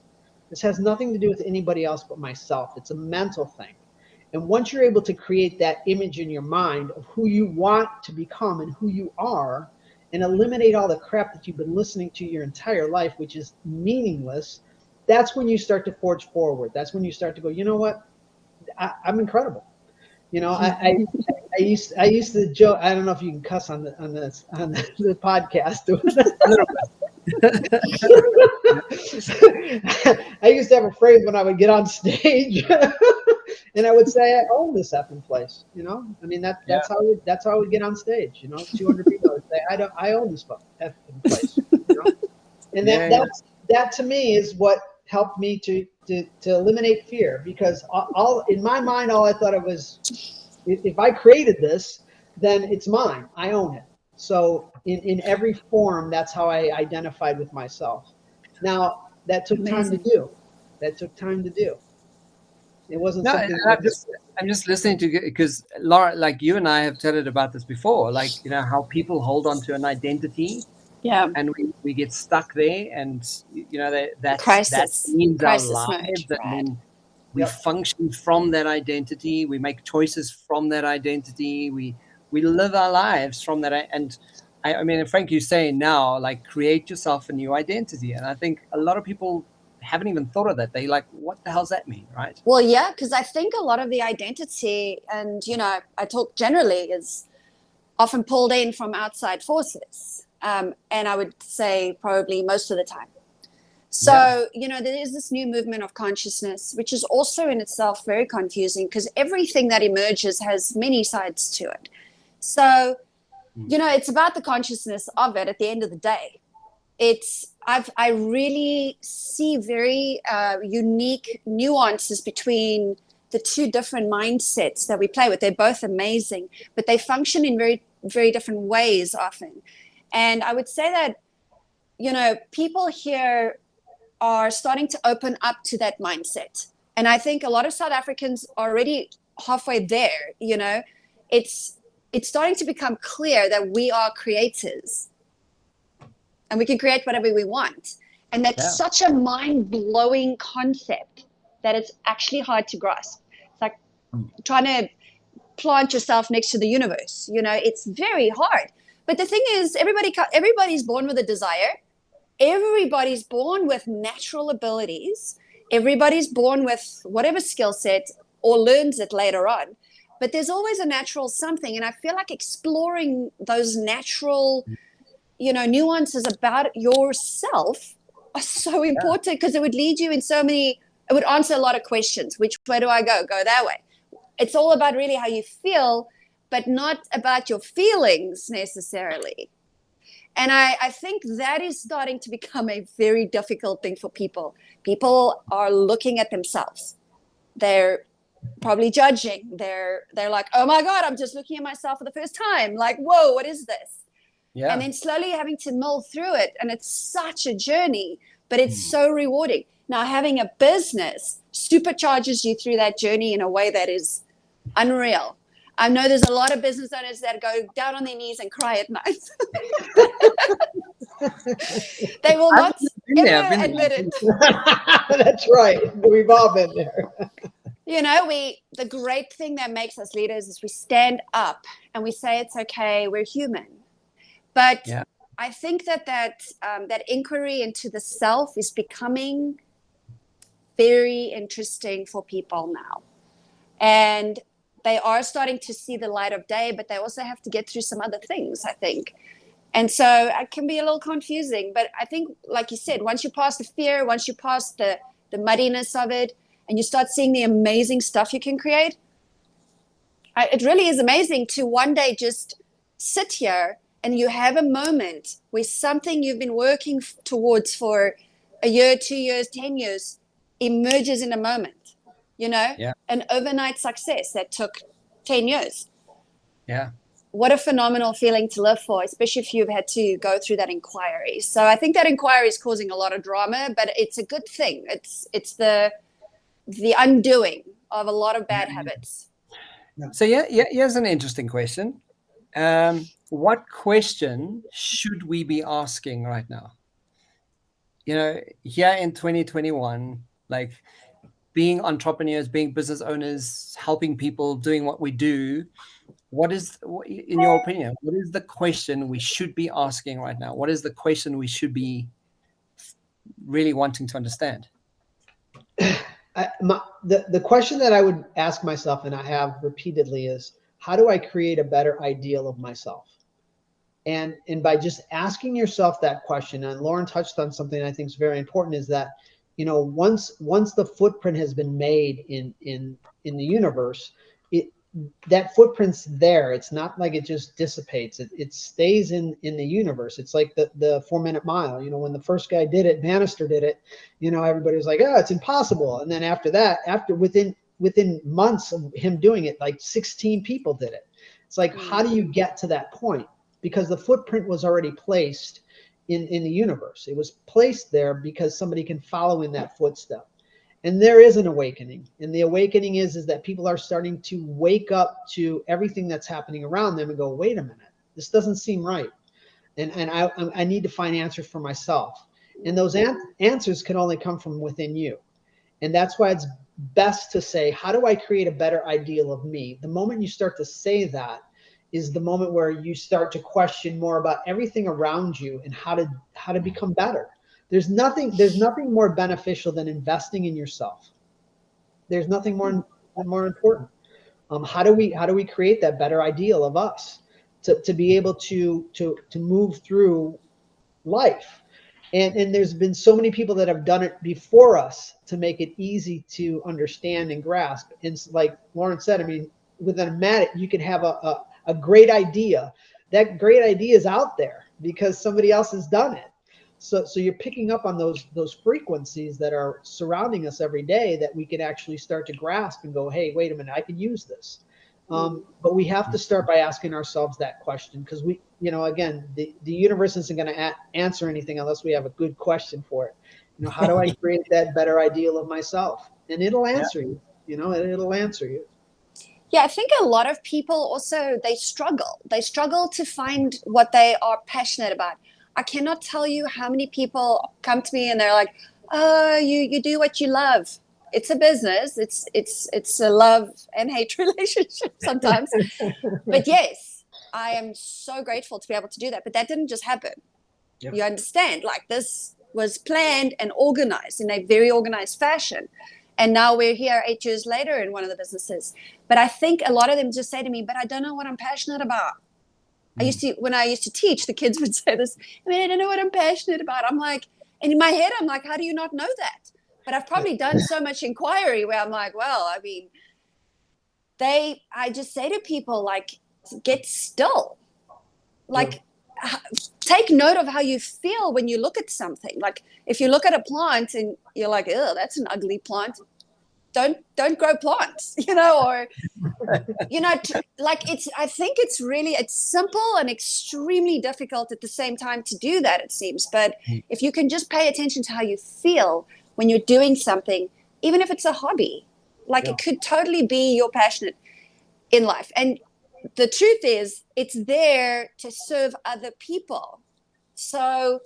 This has nothing to do with anybody else but myself. It's a mental thing. And once you're able to create that image in your mind of who you want to become and who you are, and eliminate all the crap that you've been listening to your entire life, which is meaningless, that's when you start to forge forward. That's when you start to go, you know what? I'm incredible. I used to joke. I don't know if you can cuss on the podcast. I used to have a phrase when I would get on stage. And I would say, I own this effing place. You know, I mean, that's how I would get on stage. You know, 200 people. I would say, I own this effing place. You know, and that to me is what helped me to eliminate fear, because all in my mind, all I thought it was, if I created this, then it's mine. I own it. So in every form, that's how I identified with myself. Now, that took time to do. That took time to do. It wasn't something. I'm just listening to, because Laura, like you and I have chatted about this before, like, you know, how people hold on to an identity. Yeah. And we get stuck there, and you know that means our lives, and then we function from that identity. We make choices from that identity. We live our lives from that. And I mean, Frank, you're saying now, like, create yourself a new identity, and I think a lot of people haven't even thought of that. They like, what the hell's that mean, right? Well, yeah, because I think a lot of the identity, and you know, I talk generally, is often pulled in from outside forces. And I would say probably most of the time. So, you know, there is this new movement of consciousness, which is also in itself very confusing, because everything that emerges has many sides to it. So, you know, it's about the consciousness of it at the end of the day. I really see very unique nuances between the two different mindsets that we play with. They're both amazing, but they function in very, very different ways often. And I would say that, you know, people here are starting to open up to that mindset. And I think a lot of South Africans are already halfway there. You know, it's starting to become clear that we are creators and we can create whatever we want. And that's such a mind-blowing concept that it's actually hard to grasp. It's like trying to plant yourself next to the universe. You know, it's very hard. But the thing is, everybody's born with a desire. Everybody's born with natural abilities. Everybody's born with whatever skill set or learns it later on. But there's always a natural something. And I feel like exploring those natural, you know, nuances about yourself are so important, because it would lead you in so many, it would answer a lot of questions. Which way do I go? Go that way. It's all about really how you feel, but not about your feelings necessarily. And I think that is starting to become a very difficult thing for people. People are looking at themselves. They're probably judging. They're like, oh my God, I'm just looking at myself for the first time. Like, whoa, what is this? Yeah. And then slowly having to mull through it. And it's such a journey, but it's so rewarding. Now, having a business supercharges you through that journey in a way that is unreal. I know there's a lot of business owners that go down on their knees and cry at night. They will not ever admit it. That's right. We've all been there. You know, the great thing that makes us leaders is we stand up and we say it's okay, we're human. But I think that inquiry into the self is becoming very interesting for people now. And they are starting to see the light of day, but they also have to get through some other things, I think. And so it can be a little confusing. But I think, like you said, once you pass the fear, once you pass the muddiness of it, and you start seeing the amazing stuff you can create, it really is amazing to one day just sit here and you have a moment where something you've been working towards for a year, 2 years, 10 years emerges in a moment. You know, an overnight success that took 10 years. Yeah. What a phenomenal feeling to live for, especially if you've had to go through that inquiry. So I think that inquiry is causing a lot of drama, but it's a good thing. It's the undoing of a lot of bad habits. So here's an interesting question. What question should we be asking right now? You know, here in 2021, like, being entrepreneurs, being business owners, helping people, doing what we do, what is, in your opinion, what is the question we should be asking right now? What is the question we should be really wanting to understand? The question that I would ask myself, and I have repeatedly, is how do I create a better ideal of myself? And by just asking yourself that question, and Lauren touched on something I think is very important, is that you know, once the footprint has been made in the universe, that footprint's there. It's not like it just dissipates. It stays in the universe. It's like the 4-minute mile. You know, when the first guy did it, Bannister did it, you know, everybody was like, oh, it's impossible. And then after that, within months of him doing it, like 16 people did it. It's like, how do you get to that point? Because the footprint was already placed in the universe. It was placed there because somebody can follow in that footstep. And there is an awakening. And the awakening is that people are starting to wake up to everything that's happening around them and go, wait a minute, this doesn't seem right. And I need to find answers for myself. And those answers can only come from within you. And that's why it's best to say, how do I create a better ideal of me? The moment you start to say that is the moment where you start to question more about everything around you and how to become better. There's nothing more beneficial than investing in yourself. There's nothing more important. How do we create that better ideal of us to be able to move through life? And there's been so many people that have done it before us to make it easy to understand and grasp. And like Lauren said, I mean, within a minute, you can have a great idea. That great idea is out there because somebody else has done it. So you're picking up on those frequencies that are surrounding us every day that we can actually start to grasp and go, hey, wait a minute, I can use this. But we have to start by asking ourselves that question, because we, you know, again, the universe isn't going to answer anything unless we have a good question for it. You know, how do I create that better ideal of myself? And it'll answer you. You know, it'll answer you. Yeah, I think a lot of people also, they struggle to find what they are passionate about. I cannot tell you how many people come to me and they're like, oh, you do what you love. It's a business. It's a love and hate relationship sometimes. But yes, I am so grateful to be able to do that. But that didn't just happen. Yep. You understand? Like, this was planned and organized in a very organized fashion. And now we're here 8 years later in one of the businesses. But I think a lot of them just say to me, but I don't know what I'm passionate about. When I used to teach, the kids would say this, I mean, I don't know what I'm passionate about. I'm like, and in my head, I'm like, how do you not know that? But I've probably done so much inquiry where I'm like, well, I mean, I just say to people, like, get still. Like, take note of how you feel when you look at something. Like, if you look at a plant and you're like, oh, that's an ugly plant, don't grow plants, you know, or, you know, I think it's simple and extremely difficult at the same time to do that, it seems. But if you can just pay attention to how you feel when you're doing something, even if it's a hobby, like it could totally be your passion in life. And the truth is, it's there to serve other people. So,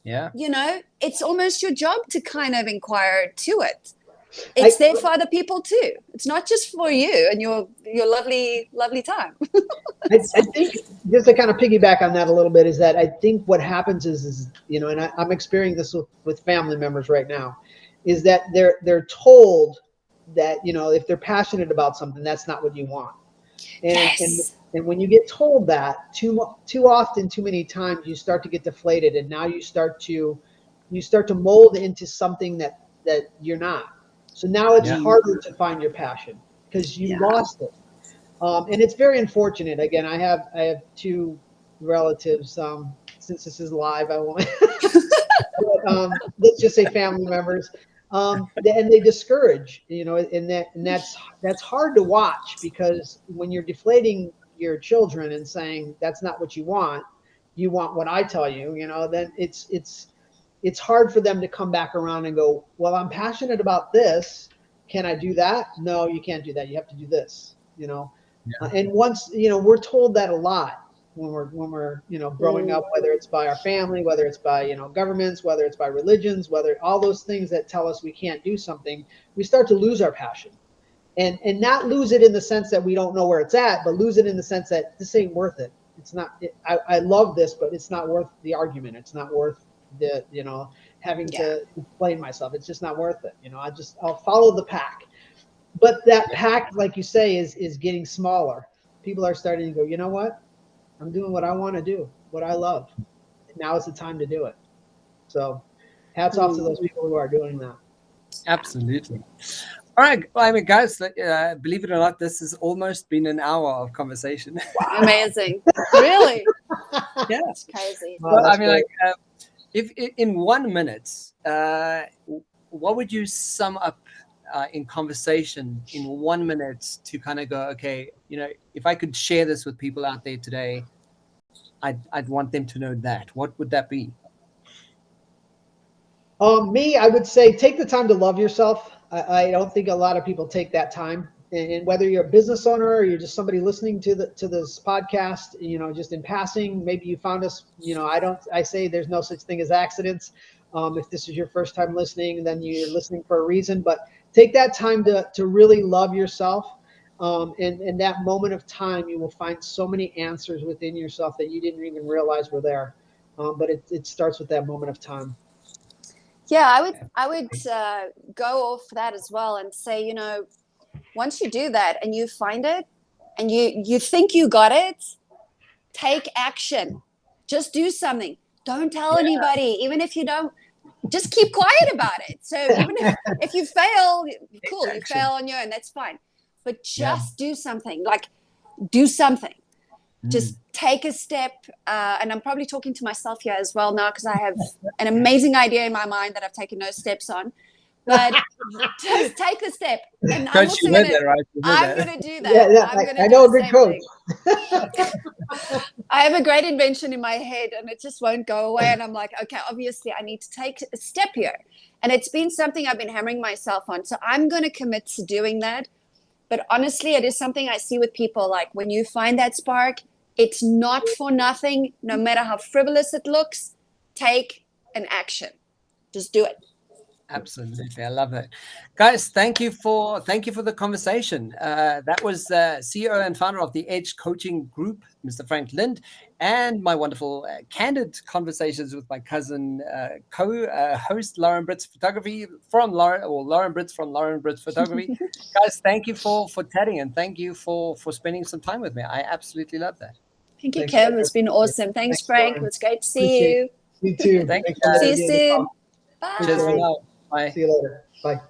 you know, it's almost your job to kind of inquire to it. It's there for other people too. It's not just for you and your lovely, lovely time. I think, just to kind of piggyback on that a little bit, is that I think what happens is you know, and I'm experiencing this with family members right now, is that they're told that, you know, if they're passionate about something, that's not what you want. And when you get told that too often, too many times, you start to get deflated, and now you start to mold into something that you're not. So now it's harder to find your passion because you lost it. And it's very unfortunate. Again, I have two relatives. Since this is live, I won't. But, let's just say family members. And they discourage, you know, and that's hard to watch, because when you're deflating your children and saying that's not what you want what I tell you, you know, then it's hard for them to come back around and go, well, I'm passionate about this. Can I do that? No, you can't do that. You have to do this, you know. And once, you know, we're told that a lot when we're you know, growing up, whether it's by our family, whether it's by, you know, governments, whether it's by religions, whether all those things that tell us we can't do something, we start to lose our passion. And not lose it in the sense that we don't know where it's at, but lose it in the sense that this ain't worth it. It's not, I love this, but it's not worth the argument. It's not worth the, you know, having to explain myself. It's just not worth it. You know, I'll follow the pack. But that pack, like you say, is getting smaller. People are starting to go, you know what? I'm doing what I want to do, what I love. Now is the time to do it. So, Hats off to those people who are doing that. Absolutely. All right. Well, I mean, guys, believe it or not, this has almost been an hour of conversation. Amazing. Really? Yeah. It's crazy. Wow, Well, I that's mean, great. like, if in 1 minute, what would you sum up in conversation in 1 minute to kind of go, okay, you know, if I could share this with people out there today, I'd want them to know that. What would that be? Me, I would say take the time to love yourself. I don't think a lot of people take that time. And whether you're a business owner or you're just somebody listening to this podcast, you know, just in passing, maybe you found us, you know, I say there's no such thing as accidents. If this is your first time listening, then you're listening for a reason. But take that time to really love yourself. And that moment of time, you will find so many answers within yourself that you didn't even realize were there. But it starts with that moment of time. Yeah, I would go off that as well and say, you know, once you do that and you find it and you think you got it, take action. Just do something. Don't tell anybody, even if you don't. Just keep quiet about it. So even if you fail, cool, you fail on your own, that's fine. But just do something. Like, do something. Just take a step. And I'm probably talking to myself here as well now because I have an amazing idea in my mind that I've taken no steps on. But just take the step. And I'm also going to do that. Yeah, I know a good coach. I have a great invention in my head and it just won't go away. And I'm like, okay, obviously I need to take a step here. And it's been something I've been hammering myself on. So I'm going to commit to doing that. But honestly, it is something I see with people. Like when you find that spark, it's not for nothing. No matter how frivolous it looks, take an action. Just do it. Absolutely, I love that, guys. Thank you for the conversation. That was CEO and founder of the Edge Coaching Group, Mr. Frank Lind, and my wonderful candid conversations with my cousin, co-host Laurenbritzphotography from Lauren Britz from Laurenbritzphotography. Guys, thank you for chatting and thank you for spending some time with me. I absolutely love that. Thank you, Kev. It's been awesome. Thanks, Frank. It was great to see you. You too. Thank you. See you soon. Bye. Cheers for now. Bye. See you later. Bye.